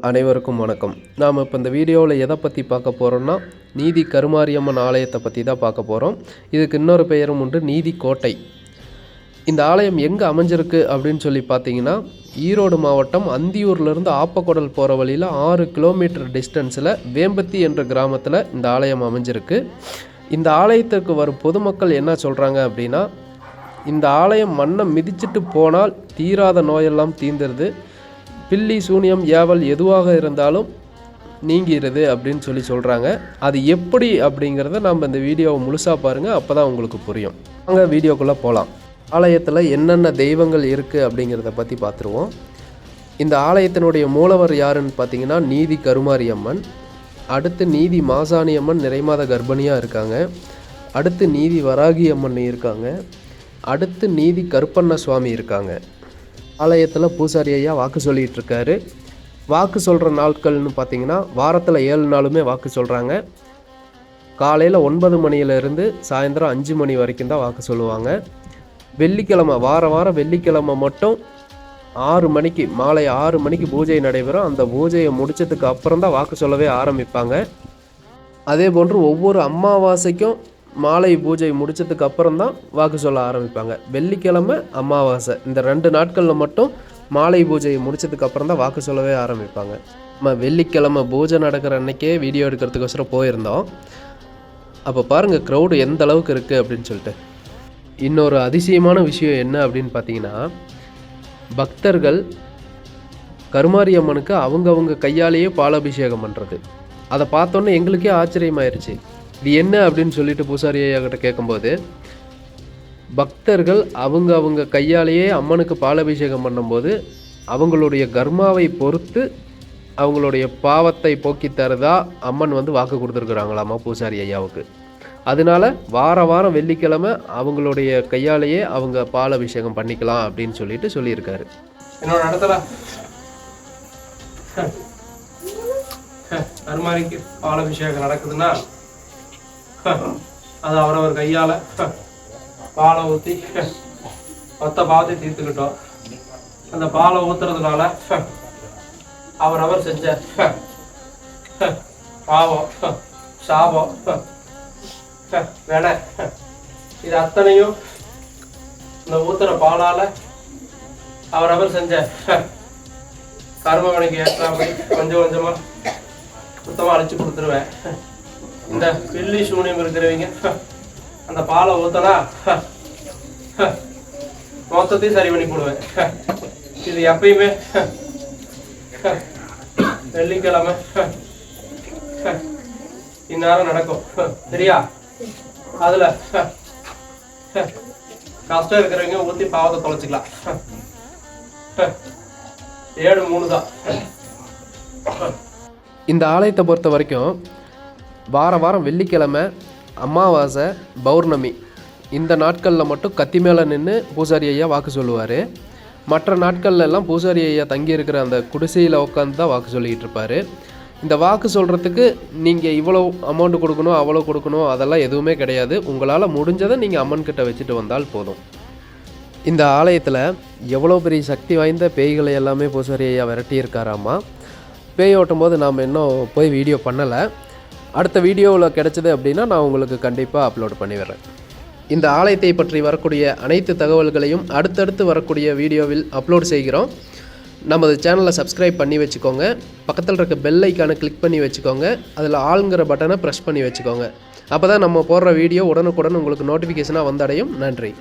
அனைவருக்கும் வணக்கம். நாம் இப்போ இந்த வீடியோவில் எதை பற்றி பார்க்க போகிறோம்னா, நீதி கருமாரியம்மன் ஆலயத்தை பற்றி தான் பார்க்க போகிறோம். இதுக்கு இன்னொரு பெயரும் உண்டு, நீதி கோட்டை. இந்த ஆலயம் எங்கே அமைஞ்சிருக்கு அப்படின்னு சொல்லி பார்த்தீங்கன்னா, ஈரோடு மாவட்டம் அந்தியூர்லேருந்து ஆப்பக்குடல் போகிற வழியில் 6 கிலோமீட்டர் டிஸ்டன்ஸில் வேம்பத்தி என்ற கிராமத்தில் இந்த ஆலயம் அமைஞ்சிருக்கு. இந்த ஆலயத்திற்கு வரும் பொதுமக்கள் என்ன சொல்கிறாங்க அப்படின்னா, இந்த ஆலயம் மண்ணை மிதிச்சிட்டு போனால் தீராத நோயெல்லாம் தீந்துருது, பில்லி சூனியம் ஏவல் எதுவாக இருந்தாலும் நீங்கிறது அப்படின்னு சொல்கிறாங்க. அது எப்படி அப்படிங்கிறத நம்ம இந்த வீடியோவை முழுசாக பாருங்கள், அப்போ தான் உங்களுக்கு புரியும். வாங்க வீடியோக்குள்ளே போகலாம். ஆலயத்தில் என்னென்ன தெய்வங்கள் இருக்குது அப்படிங்கிறத பற்றி பார்த்துருவோம். இந்த ஆலயத்தினுடைய மூலவர் யாருன்னு பார்த்தீங்கன்னா நீதி கருமாரியம்மன், அடுத்து நீதி மாசாணியம்மன் நிறைமாத கர்ப்பிணியாக இருக்காங்க, அடுத்து நீதி வராகியம்மன் இருக்காங்க, அடுத்து நீதி கருப்பண்ண சுவாமி இருக்காங்க. ஆலயத்தில் பூசாரி ஐயா வாக்கு சொல்லிகிட்டு இருக்காரு. வாக்கு சொல்கிற நாட்கள்னு பார்த்தீங்கன்னா வாரத்தில் 7 நாளுமே வாக்கு சொல்கிறாங்க. காலையில் 9 மணியிலேருந்து சாயந்தரம் 5 மணி வரைக்கும் தான் வாக்கு சொல்லுவாங்க. வெள்ளிக்கிழமை வாரம் வெள்ளிக்கிழமை மட்டும் 6 மணிக்கு மாலை 6 மணிக்கு பூஜை நடைபெறும். அந்த பூஜையை முடித்ததுக்கு அப்புறம் தான் வாக்கு சொல்லவே ஆரம்பிப்பாங்க. அதே போன்று ஒவ்வொரு அமாவாசைக்கும் மாலை பூஜை முடித்ததுக்கு அப்புறம் தான் வாக்கு சொல்ல ஆரம்பிப்பாங்க. வெள்ளிக்கிழமை அமாவாசை இந்த 2 நாட்களில் மட்டும் மாலை பூஜையை முடித்ததுக்கு அப்புறம் தான் வாக்கு சொல்லவே ஆரம்பிப்பாங்க. நம்ம வெள்ளிக்கிழமை பூஜை நடக்கிற அன்னைக்கே வீடியோ எடுக்கிறதுக்கோசரம் போயிருந்தோம். அப்போ பாருங்கள் க்ரௌடு எந்த அளவுக்கு இருக்குது அப்படின்னு சொல்லிட்டு. இன்னொரு அதிசயமான விஷயம் என்ன அப்படின்னு பார்த்தீங்கன்னா, பக்தர்கள் கருமாரியம்மனுக்கு அவங்கவுங்க கையாலேயே பாலாபிஷேகம் பண்ணுறது. அதை பார்த்தோன்னே எங்களுக்கே ஆச்சரியமாயிருச்சு. இது என்ன அப்படின்னு சொல்லிட்டு பூசாரி ஐயா கிட்ட கேட்கும்போது, பக்தர்கள் அவங்க கையாலேயே அம்மனுக்கு பாலாபிஷேகம் பண்ணும்போது அவங்களுடைய கர்மாவை பொறுத்து அவங்களுடைய பாவத்தை போக்கி தரதா அம்மன் வாக்கு கொடுத்துருக்குறாங்களாமா பூசாரி ஐயாவுக்கு. அதனால வாரம் வெள்ளிக்கிழமை அவங்களுடைய கையாலேயே அவங்க பாலாபிஷேகம் பண்ணிக்கலாம் அப்படின்னு சொல்லியிருக்காரு. என்னோட இடத்துல கருமாரிக்கு பாலாபிஷேகம் நடக்குதுன்னா அது அவரவர் கையால் பாலை ஊற்றி மொத்த பாவத்தை தீர்த்துக்கிட்டோம். அந்த பாலை ஊத்துறதுனால அவரவர் செஞ்ச பாவம், சாபம், வெனை இது அத்தனையும் இந்த ஊத்துற பாலால் அவரவர் செஞ்ச கர்மவனைக்கு ஏற்றாப்படி கொஞ்சம் கொஞ்சமாக சுத்தமாக அழைச்சி கொடுத்துருவேன். இந்த பில்லி சூனியம் இருக்கிறவங்க அந்த பாலை ஊத்தனா மொத்தத்தையும் சரி பண்ணி போடுவேன். இது எப்பயுமே வெள்ளிக்கிழமை இந்நேரம் நடக்கும் சரியா? அதுல கஷ்டம் இருக்கிறவங்க ஊத்தி பாவத்தை தொலைச்சிக்கலாம். 7-3 தான். இந்த ஆலயத்தை பொறுத்த வரைக்கும் வாரம் வெள்ளிக்கிழமை, அமாவாசை, பௌர்ணமி இந்த நாட்களில் மட்டும் கத்தி மேலே நின்று பூசாரி ஐயா வாக்கு சொல்லுவார். மற்ற நாட்களில் எல்லாம் பூசாரி ஐயா தங்கியிருக்கிற அந்த குடிசையில் உட்காந்து தான் வாக்கு சொல்லிக்கிட்டு இருப்பார். இந்த வாக்கு சொல்கிறதுக்கு நீங்கள் இவ்வளோ அமௌண்ட் கொடுக்கணும் அவ்வளோ கொடுக்கணும் அதெல்லாம் எதுவுமே கிடையாது. உங்களால் முடிஞ்சதை நீங்கள் அம்மன்கிட்ட வச்சுட்டு வந்தால் போதும். இந்த ஆலயத்தில் எவ்வளோ பெரிய சக்தி வாய்ந்த பேய்களை எல்லாமே பூசாரி ஐயா விரட்டியிருக்காராமா. பேய் ஓட்டும் போது நாம் இன்னும் போய் வீடியோ பண்ணலை. அடுத்த வீடியோவில் கிடச்சிது அப்படின்னா நான் உங்களுக்கு கண்டிப்பாக அப்லோட் பண்ணிடுறேன். இந்த ஆலயத்தை பற்றி வரக்கூடிய அனைத்து தகவல்களையும் அடுத்தடுத்து வரக்கூடிய வீடியோவில் அப்லோட் செய்கிறோம். நமது சேனலை சப்ஸ்கிரைப் பண்ணி வச்சுக்கோங்க. பக்கத்தில் இருக்க பெல் ஐக்கானை கிளிக் பண்ணி வச்சுக்கோங்க. அதில் ஆளுங்கிற பட்டனை ப்ரெஸ் பண்ணி வச்சுக்கோங்க. அப்போ தான் நம்ம போடுற வீடியோ உடனுக்குடன் உங்களுக்கு நோட்டிஃபிகேஷனாக வந்தடையும். நன்றி.